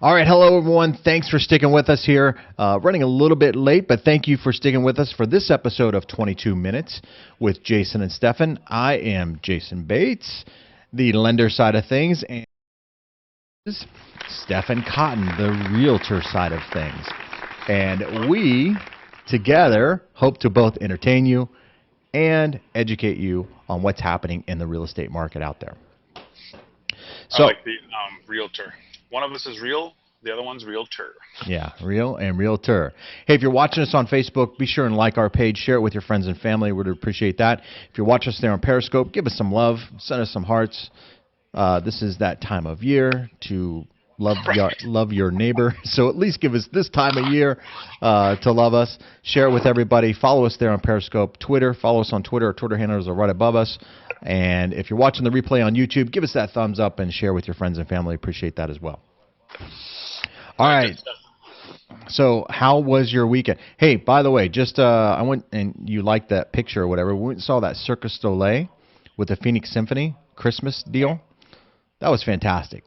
All right, hello everyone. Thanks for sticking with us here. Running a little bit late, but thank you for sticking with us for this episode of 22 Minutes with Jason and Stefan. I am Jason Bates, the lender side of things, and this is Stefan Cotton, the realtor side of things. And we together hope to both entertain you and educate you on what's happening in the real estate market out there. I So, like the realtor. One of us is real, the other one's realtor. yeah, real and realtor. Hey, if you're watching us on Facebook, be sure and like our page, share it with your friends and family. We'd appreciate that. If you're watching us there on Periscope, give us some love, send us some hearts. This is that time of year to Right. love your neighbor. So at least give us this time of year to love us. Share it with everybody. Follow us there on Periscope, Twitter. Follow us on Twitter. Our Twitter handles are right above us. And if you're watching the replay on YouTube, give us that thumbs up and share with your friends and family. Appreciate that as well. All Good right. stuff. So how was your weekend? Hey, by the way, just I went and you liked that picture or whatever. We went and saw that Circus Soleil with the Phoenix Symphony Christmas deal. That was fantastic.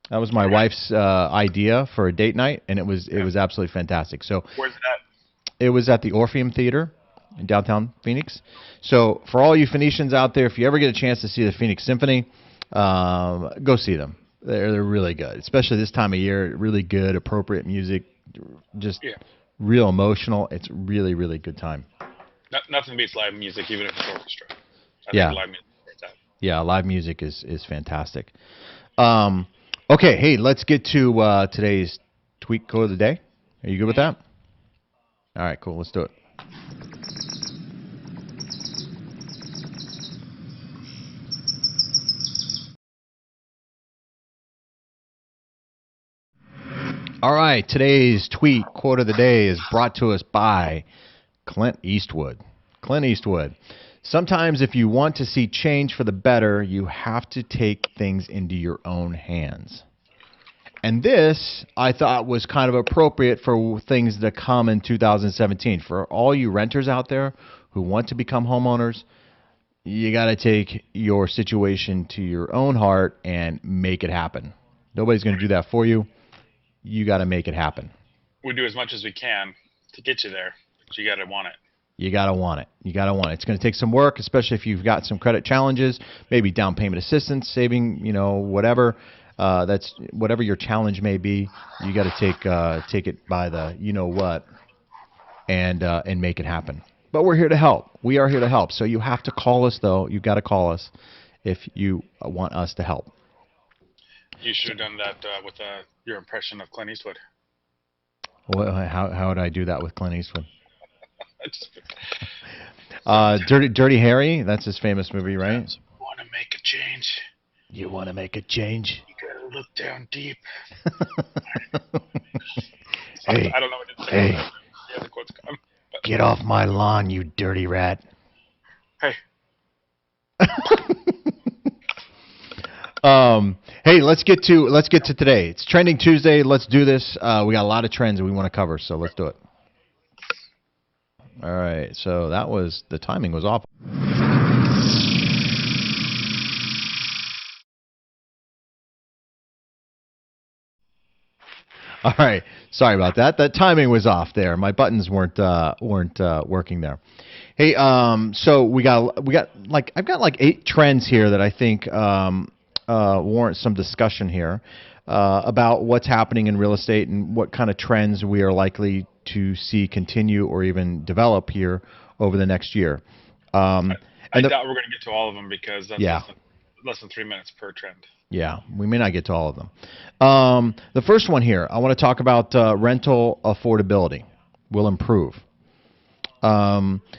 That was my All right. wife's idea for a date night, and it Yeah. was absolutely fantastic. So Where's it at? it was at the Orpheum Theater in downtown Phoenix. So for all you Phoenicians out there, if you ever get a chance to see the Phoenix Symphony, go see them. They're really good, especially this time of year. Really good, appropriate music, just Yeah. real emotional. It's really good time. Nothing beats live music, even if it's orchestra. I think Yeah, live music is great time. yeah. Live music is fantastic. Um, okay, hey, let's get to today's tweet code of the day. Are you good with Hmm. that? All right, cool. Let's do it. All right, today's tweet quote of the day is brought to us by Clint Eastwood. Clint Eastwood. Sometimes, if you want to see change for the better, you have to take things into your own hands. And this, I thought, was kind of appropriate for things that come in 2017. For all you renters out there who want to become homeowners, you got to take your situation to your own heart and make it happen. Nobody's going to do that for you. You got to make it happen. We do as much as we can to get you there, but you got to want it. You got to want it. You got to want it. It's going to take some work, especially if you've got some credit challenges, maybe down payment assistance, saving, whatever. That's whatever your challenge may be. You got to take it by the what and make it happen. But we're here to help. We are here to help. So you have to call us though. You got to call us if you want us to help. You should So, have done that with your impression of Clint Eastwood. how would I do that with Clint Eastwood? I just, sometimes Dirty Harry. That's his famous movie, right? you want to make a change. You want to make a change? You got to look down deep. Hey, I don't know what to say. hey, Yeah, the quote's gone. But get off my lawn, you dirty rat. hey, Hey, let's get to today. It's trending Tuesday. Let's do this. We got a lot of trends that we want to cover, so let's do it. All right. So that was the timing was off. All right. Sorry about that. That timing was off there. My buttons weren't working there. Hey, so we got like I've got like 8 trends here that I think warrant some discussion here about what's happening in real estate and what kind of trends we are likely to see continue or even develop here over the next year. I, Um, I and the doubt we're going to get to all of them because that's yeah, less than 3 minutes per trend. yeah, we may not get to all of them. The first one here, I want to talk about rental affordability will improve.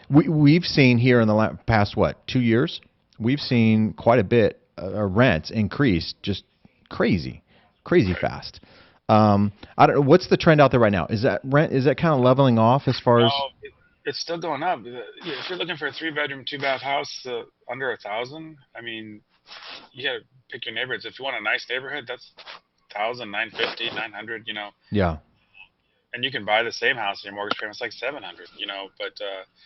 We've seen here in the past, what, 2 years, we've seen quite a bit rents increase just crazy, crazy Right. fast. I don't know what's the trend out there right now. Is that rent? Is that kind of leveling off as far No, as? it's still going up. If you're looking for a three-bedroom, two-bath house under 1,000, I mean, you got to pick your neighborhoods. If you want a nice neighborhood, that's 1,000, 950, 900, Yeah, and you can buy the same house and your mortgage payment's like 700. But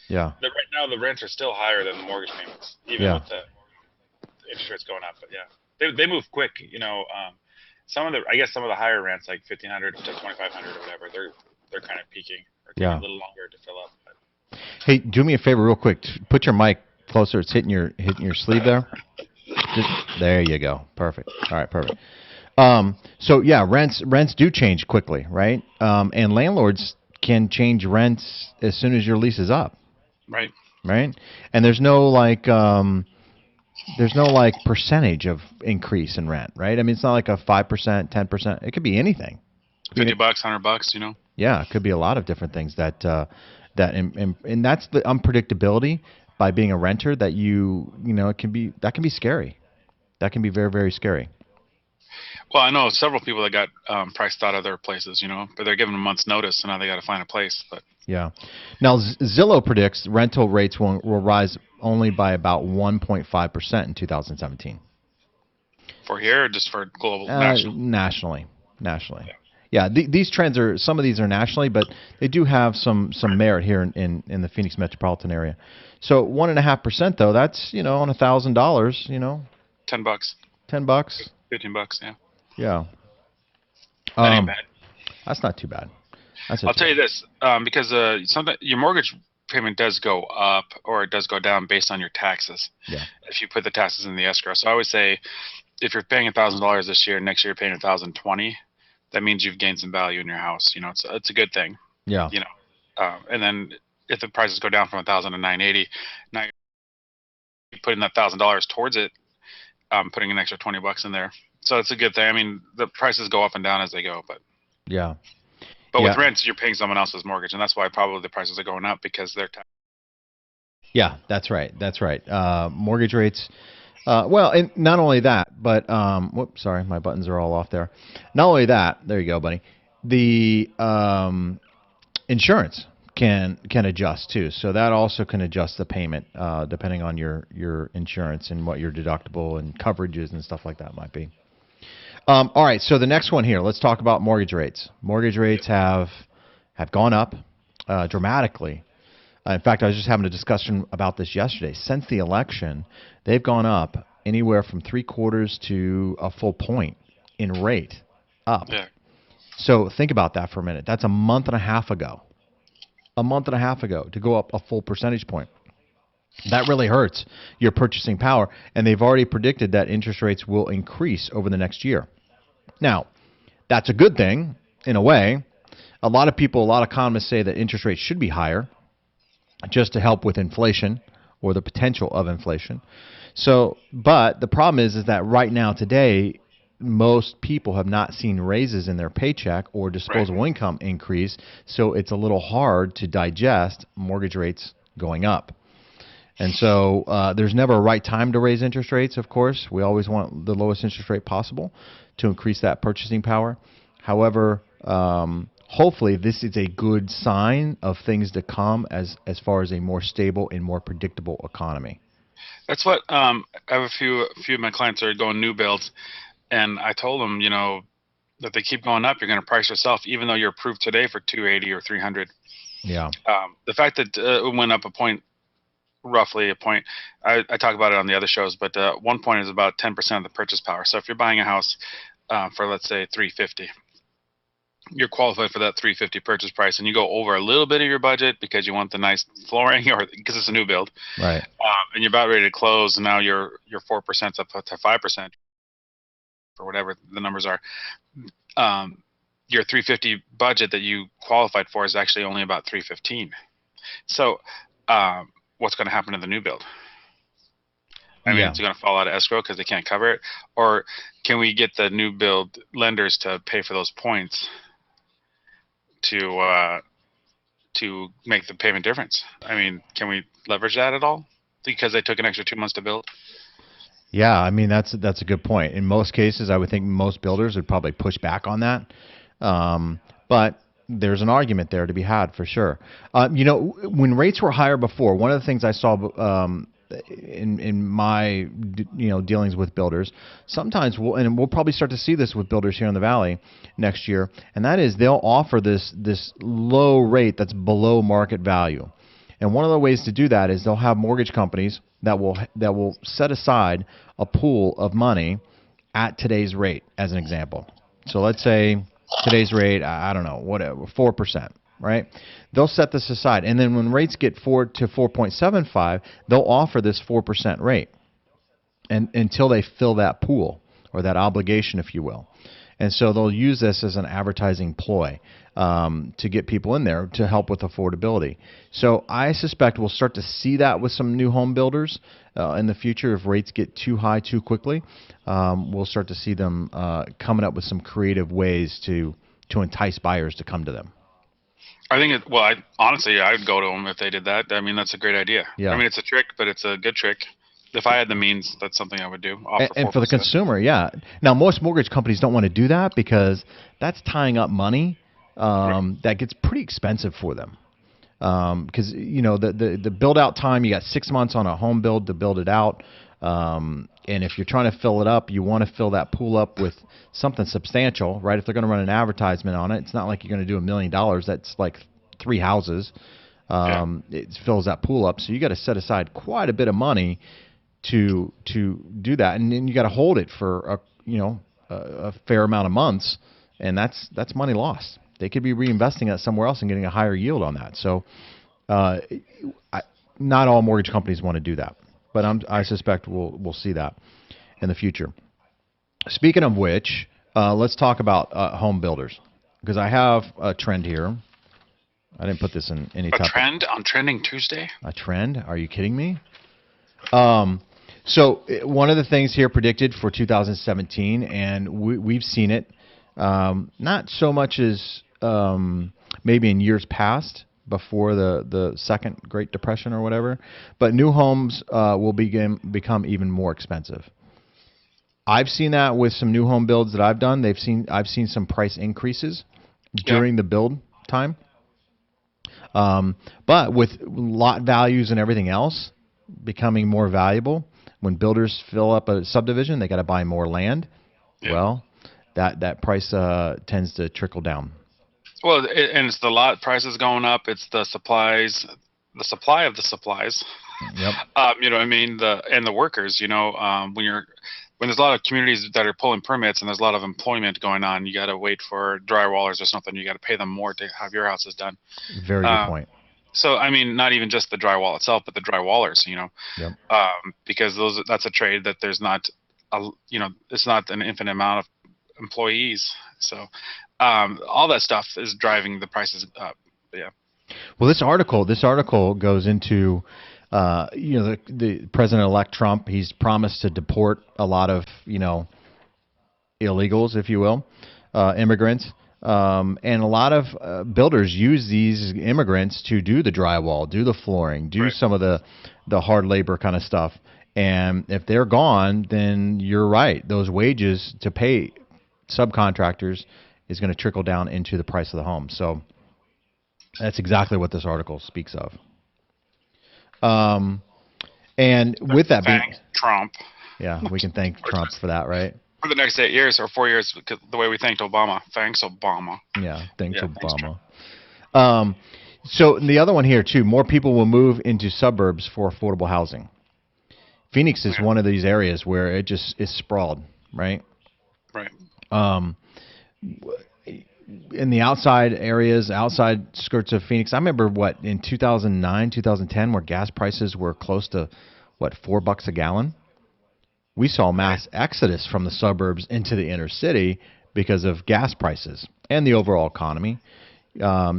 yeah, right now the rents are still higher than the mortgage payments, even yeah, with the interest rates going up. But yeah, they move quick. I guess some of the higher rents, like 1,500 to 2,500 or whatever, they're kind of peaking or taking a Yeah. little longer to fill up. But Hey, do me a favor real quick. Put your mic closer. It's hitting your sleeve there. Just there you go. Perfect. All right, perfect. So yeah, rents do change quickly, right? And landlords can change rents as soon as your lease is up, right. right? And there's no like percentage of increase in rent, right? I mean, it's not like a 5%, 10%. It could be anything. $50, $100, you know. Yeah, it could be a lot of different things and that's the unpredictability by being a renter that it can be scary. That can be very, very scary. Well, I know several people that got priced out of their places, you know, but they're given a month's notice, so now they got to find a place. But Yeah. Now Zillow predicts rental rates will rise only by about 1.5% in 2017. for here, or just for global, national. Nationally, nationally. Yeah. Yeah, these trends are some of these are nationally, but they do have some merit here in the Phoenix metropolitan area. So 1.5% though, that's on $1,000, $10, $10. 15 bucks. Yeah, Yeah. that ain't Um, bad. that's not too bad. That's not I'll too tell you bad. this, because sometimes your mortgage payment does go up or it does go down based on your taxes. Yeah. If you put the taxes in the escrow, so I always say, if you're paying $1,000 this year, next year you're paying 1,020. That means you've gained some value in your house. You know, it's a good thing. Yeah. You know, and then if the prices go down from 1,000 to 980, now you're putting that $1,000 towards it, putting an extra 20 bucks in there. So it's a good thing. I mean, the prices go up and down as they go, Yeah. but with Yeah. rents, you're paying someone else's mortgage, and that's why probably the prices are going up because they're Yeah, that's right. That's right. Mortgage rates. Well, and not only that, but whoops, sorry, my buttons are all off there. Not only that, there you go, buddy. The insurance can adjust too, so that also can adjust the payment depending on your insurance and what your deductible and coverages and stuff like that might be. All right, so the next one here, let's talk about mortgage rates. Mortgage rates have gone up dramatically. In fact, I was just having a discussion about this yesterday. Since the election, they've gone up anywhere from 3/4 to a full point in rate up. yeah. So think about that for a minute. That's a month and a half ago. A month and a half ago to go up a full percentage point. That really hurts your purchasing power, and they've already predicted that interest rates will increase over the next year. Now, that's a good thing in a way. A lot of people, a lot of economists say that interest rates should be higher just to help with inflation or the potential of inflation. So, but the problem is that right now today, most people have not seen raises in their paycheck or Right. disposable income increase, so it's a little hard to digest mortgage rates going up. And so there's never a right time to raise interest rates, of course. We always want the lowest interest rate possible to increase that purchasing power. However, hopefully this is a good sign of things to come as far as a more stable and more predictable economy. That's what I have a few of my clients are going new builds, and I told them, you know, that they keep going up, you're going to price yourself, even though you're approved today for 280 or 300. Yeah. The fact that it went up a point, roughly a point, I talk about it on the other shows, but 1 point is about 10% of the purchase power. So if you're buying a house for, let's say, 350, you're qualified for that 350 purchase price, and you go over a little bit of your budget because you want the nice flooring or because it's a new build, Right. and you're about ready to close, and now your 4% up to 5% or whatever the numbers are. Your 350 budget that you qualified for is actually only about 315. So what's going to happen to the new build? I mean, Yeah. it's going to fall out of escrow because they can't cover it, or can we get the new build lenders to pay for those points to make the payment difference? I mean, can we leverage that at all? Because they took an extra 2 months to build. Yeah, I mean that's a good point. In most cases, I would think most builders would probably push back on that, but there's an argument there to be had for sure. When rates were higher before, one of the things I saw in my dealings with builders, sometimes we'll probably start to see this with builders here in the valley next year, and that is they'll offer this low rate that's below market value. And one of the ways to do that is they'll have mortgage companies that will set aside a pool of money at today's rate, as an example. So let's say today's rate, I don't know, whatever, 4%, right? They'll set this aside. And then when rates get 4 to 4.75, they'll offer this 4% rate and until they fill that pool or that obligation, if you will. And so they'll use this as an advertising ploy to get people in there to help with affordability. So I suspect we'll start to see that with some new home builders in the future. If rates get too high too quickly, we'll start to see them coming up with some creative ways to entice buyers to come to them. I think it. Well, honestly, I'd go to them if they did that. I mean, that's a great idea. Yeah. I mean, it's a trick, but it's a good trick. If I had the means, that's something I would do. Offer And for the 4%. consumer, yeah. Now, most mortgage companies don't want to do that because that's tying up money that gets pretty expensive for them. Because the build out time, you got 6 months on a home build to build it out, and if you're trying to fill it up, you want to fill that pool up with something substantial, right? If they're going to run an advertisement on it, it's not like you're going to do $1 million. That's like 3 houses. It fills that pool up, so you got to set aside quite a bit of money to do that, and then you got to hold it for a fair amount of months, and that's money lost. They could be reinvesting that somewhere else and getting a higher yield on that. So, not all mortgage companies want to do that, but I suspect we'll see that in the future. Speaking of which, let's talk about home builders, because I have a trend here. I didn't put this in any type of trend on Trending Tuesday. A trend? Are you kidding me? So one of the things here predicted for 2017, and we've seen it, not so much as maybe in years past before the second Great Depression or whatever, but new homes will become even more expensive. I've seen that with some new home builds that I've done. I've seen some price increases during the build time, but with lot values and everything else becoming more valuable. When builders fill up a subdivision, they got to buy more land. Yeah. Well, that price tends to trickle down. Well, and it's the lot prices going up. It's the supplies, the supply of the supplies. Yep. You know what I mean? And the workers. When there's a lot of communities that are pulling permits and there's a lot of employment going on, you got to wait for drywallers or something. You got to pay them more to have your houses done. Very good point. So, I mean, not even just the drywall itself, but the drywallers, Yep. Because that's a trade that there's not, it's not an infinite amount of employees. So, all that stuff is driving the prices up. Yeah. Well, this article goes into, the President-elect Trump. He's promised to deport a lot of, illegals, if you will, immigrants. And a lot of builders use these immigrants to do the drywall, do the flooring, do some of the hard labor kind of stuff. And if they're gone, then you're right. Those wages to pay subcontractors is going to trickle down into the price of the home. So that's exactly what this article speaks of. And with that being Trump. Yeah, we can thank Trump for that, right? For the next 8 years or 4 years, because the way we thanked Obama. Thanks, Obama. Yeah, thanks, Obama. So the other one here, too, more people will move into suburbs for affordable housing. Phoenix is one of these areas where it just is sprawled, right? Right. In the outside areas, outside skirts of Phoenix, I remember, in 2009, 2010, where gas prices were close to, $4 a gallon? We saw mass exodus from the suburbs into the inner city because of gas prices and the overall economy.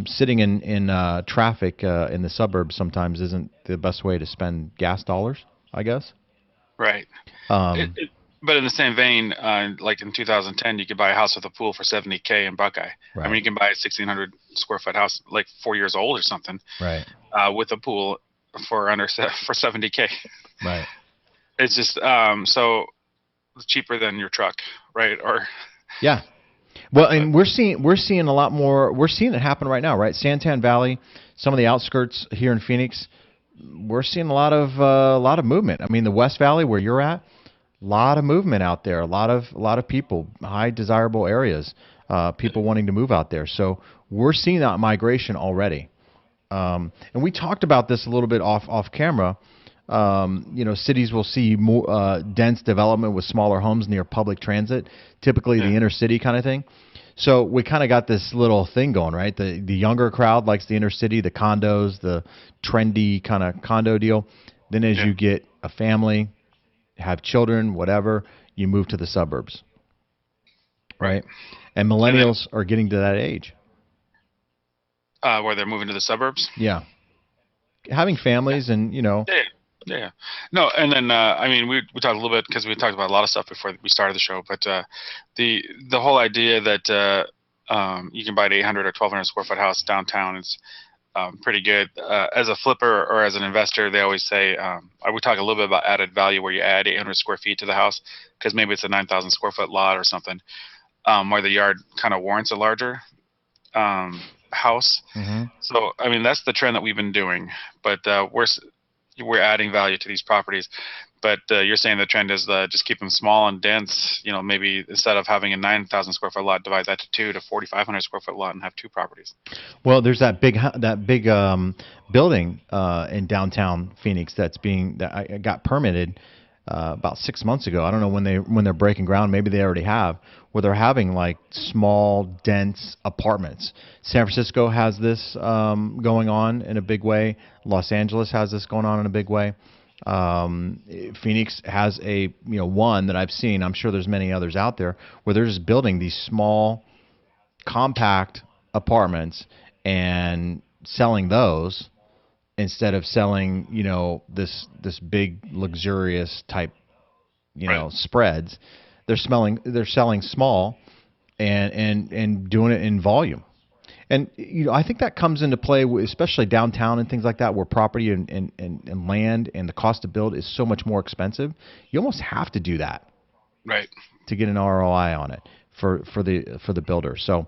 Sitting in traffic in the suburbs sometimes isn't the best way to spend gas dollars, I guess. Right. But in the same vein, like in 2010, you could buy a house with a pool for $70K in Buckeye. Right. I mean, you can buy a 1,600 square foot house, like 4 years old or something, right? With a pool for $70K. Right. It's just so cheaper than your truck, right? Or yeah. Well, and we're seeing a lot more. We're seeing it happen right now, right? Santan Valley, some of the outskirts here in Phoenix, we're seeing a lot of movement. I mean, the West Valley where you're at, a lot of movement out there. A lot of people, high desirable areas, people wanting to move out there. So we're seeing that migration already. And we talked about this a little bit off camera. Cities will see more dense development with smaller homes near public transit, typically Yeah. the inner city kind of thing. So we kind of got this little thing going, right? The younger crowd likes the inner city, the condos, the trendy kind of condo deal. Then as Yeah. you get a family, have children, whatever, you move to the suburbs, Right. right? And And then millennials are getting to that age. where they're moving to the suburbs. Yeah, having Yeah. families and Yeah. Yeah. Yeah. No, and then I mean, we talked a little bit because we talked about a lot of stuff before we started the show, but the the whole idea that you can buy an 800 or 1,200 square foot house downtown is pretty good. As a flipper or as an investor, they always say I would talk a little bit about added value, where you add 800 square feet to the house because maybe it's a 9,000 square foot lot or something, where the yard kind of warrants a larger house. hmm So I mean, that's the trend that we've been doing, but we're adding value to these properties. But you're saying the trend is just keep them small and dense. Maybe instead of having a 9,000 square foot lot, divide that to two to 4,500 square foot lot and have two properties. Well, there's that big building in downtown Phoenix that I got permitted about 6 months ago. I don't know when they're breaking ground. Maybe they already have, where they're having like small, dense apartments. San Francisco has this going on in a big way. Los Angeles has this going on in a big way. Um, Phoenix has one that I've seen. I'm sure there's many others out there where they're just building these small, compact apartments and selling those instead of selling, this big luxurious type, Right. spreads. They're selling small and doing it in volume. And I think that comes into play, especially downtown and things like that, where property and land and the cost to build is so much more expensive. You almost have to do that Right. to get an ROI on it for the builder. So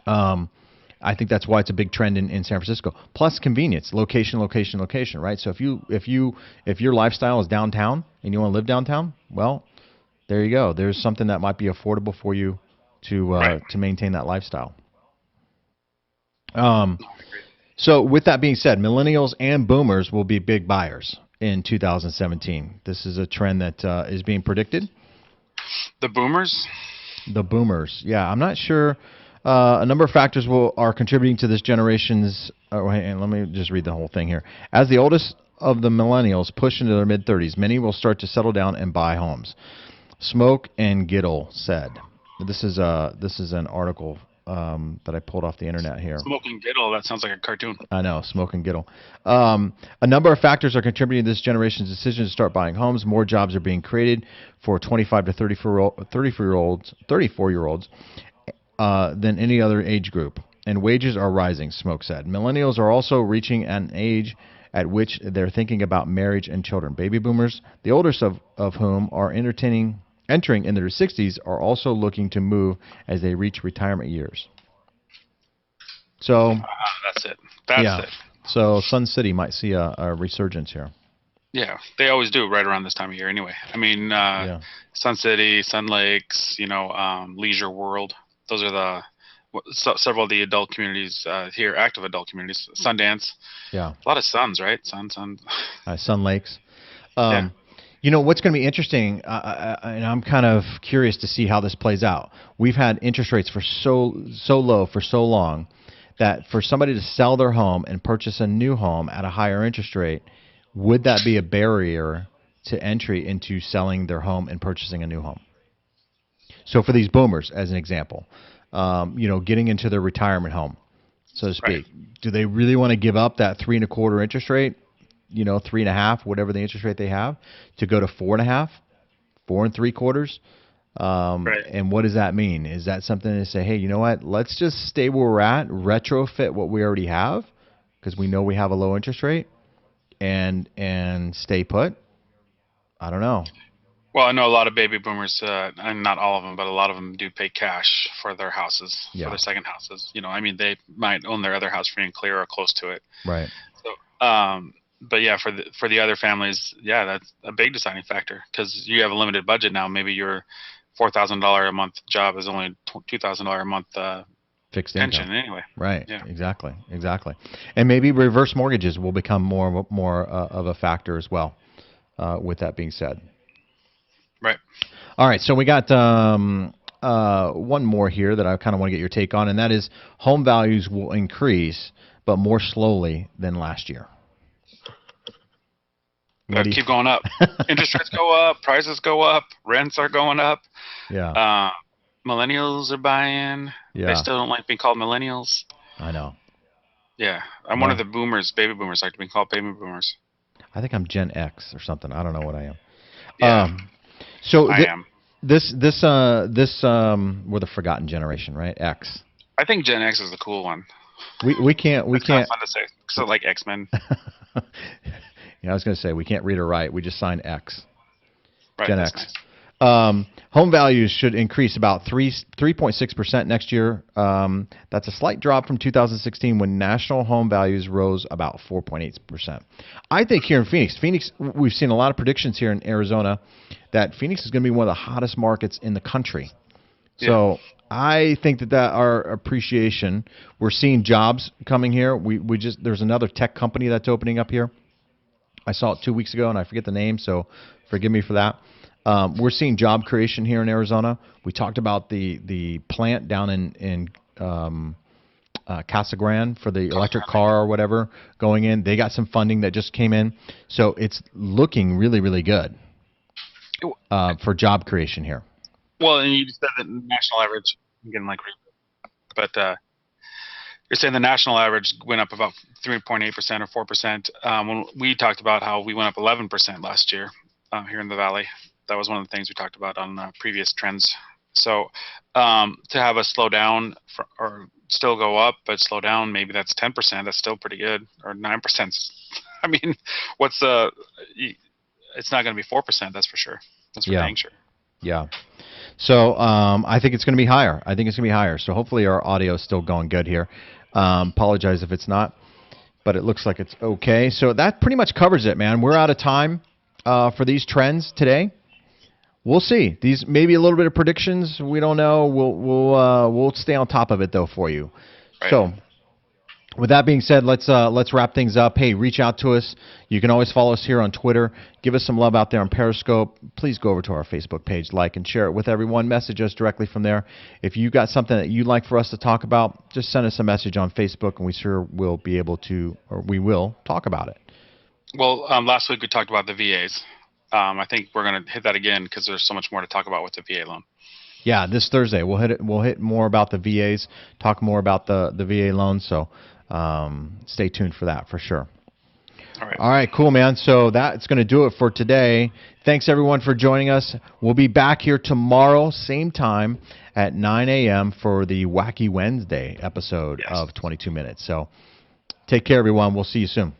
um, I think that's why it's a big trend in San Francisco. Plus convenience, location, location, location, right? So if your lifestyle is downtown and you want to live downtown, well, there you go. There's something that might be affordable for you Right. to maintain that lifestyle. Um, so with that being said, millennials and boomers will be big buyers in 2017. This is a trend that is being predicted. The boomers. The boomers. Yeah, I'm not sure. A number of factors are contributing to this generation's. And let me just read the whole thing here. As the oldest of the millennials push into their mid 30s, many will start to settle down and buy homes. Smoke and Giddle said. This is an article that I pulled off the internet here. Smoking Giddle. That sounds like a cartoon. I know, Smoke and Giddle. A number of factors are contributing to this generation's decision to start buying homes. More jobs are being created for 25 to 34-year-olds than any other age group, and wages are rising, Smoke said. Millennials are also reaching an age at which they're thinking about marriage and children. Baby boomers, the oldest of whom are entering in their 60s, are also looking to move as they reach retirement years. So, That's it. That's yeah. it. So Sun City might see a resurgence here. Yeah, they always do right around this time of year. Anyway, I mean, Yeah. Sun City, Sun Lakes, Leisure World. Those are several of the adult communities here, active adult communities. Sundance, Yeah. a lot of suns, right? Sun. Sun Lakes. Yeah. Um, what's going to be interesting, and I'm kind of curious to see how this plays out. We've had interest rates for so low for so long that for somebody to sell their home and purchase a new home at a higher interest rate, would that be a barrier to entry into selling their home and purchasing a new home? So for these boomers, as an example, getting into their retirement home, so to Right. speak, do they really want to give up that 3.25 interest rate, 3.5, whatever the interest rate they have, to go to 4.5, 4.75? Right. And what does that mean? Is that something to say, hey, you know what? Let's just stay where we're at, retrofit what we already have, because we know we have a low interest rate, and stay put. I don't know. Well, I know a lot of baby boomers, and not all of them, but a lot of them do pay cash for their houses, for Yeah. their second houses. I mean, they might own their other house free and clear or close to it. Right. So, but yeah, for the other families, yeah, that's a big deciding factor because you have a limited budget now. Maybe your $4,000 a month job is only $2,000 a month fixed income. pension anyway. Right. Yeah. Exactly. Exactly. And maybe reverse mortgages will become more of a factor as well. With that being said. Right. All right. So we got one more here that I kind of want to get your take on, and that is home values will increase, but more slowly than last year. What do you Keep going up. Interest rates go up. Prices go up. Rents are going up. Yeah. Millennials are buying. They Yeah. still don't like being called millennials. I know. Yeah, I'm one of Well, the boomers, baby boomers, like to be called baby boomers. I think I'm Gen X or something. I don't know what I am. Yeah, So I am. we're the forgotten generation, right? X. I think Gen X is the cool one. We can't It's kind of fun to say. So like X-Men. Yeah, I was going to say we can't read or write. We just sign X. Right, Gen that's X. nice. Home values should increase about 3.6% next year. That's a slight drop from 2016 when national home values rose about 4.8%. I think here in Phoenix, we've seen a lot of predictions here in Arizona that Phoenix is going to be one of the hottest markets in the country. So I think that our appreciation, we're seeing jobs coming here. There's another tech company that's opening up here. I saw it 2 weeks ago, and I forget the name, so forgive me for that. We're seeing job creation here in Arizona. We talked about the plant down in Casa Grande for the electric car or whatever going in. They got some funding that just came in, so it's looking really, really good for job creation here. Well, and you just said the national average. I'm getting like, but you're saying the national average went up about 3.8% or 4%. When we talked about how we went up 11% last year here in the valley. That was one of the things we talked about on previous trends. So to have us slow down or still go up, but slow down, maybe that's 10%. That's still pretty good. Or 9%. I mean, what's it's not going to be 4%. That's for sure. That's for dang sure. Yeah. So I think it's going to be higher. So hopefully our audio is still going good here. Apologize if it's not, but it looks like it's okay. So that pretty much covers it, man. We're out of time for these trends today. We'll see. These maybe a little bit of predictions. We don't know. We'll stay on top of it though for you. Right. So with that being said, let's wrap things up. Hey, reach out to us. You can always follow us here on Twitter. Give us some love out there on Periscope. Please go over to our Facebook page, like and share it with everyone. Message us directly from there. If you got something that you'd like for us to talk about, just send us a message on Facebook, and we sure will be able to, or we will talk about it. Well, last week we talked about the VAs. I think we're going to hit that again because there's so much more to talk about with the VA loan. Yeah, this Thursday we'll hit it. We'll hit more about the VAs, talk more about the VA loans. So stay tuned for that for sure. All right, cool, man. So that's going to do it for today. Thanks everyone for joining us. We'll be back here tomorrow, same time at 9 a.m. for the Wacky Wednesday episode of 22 Minutes. So take care, everyone. We'll see you soon.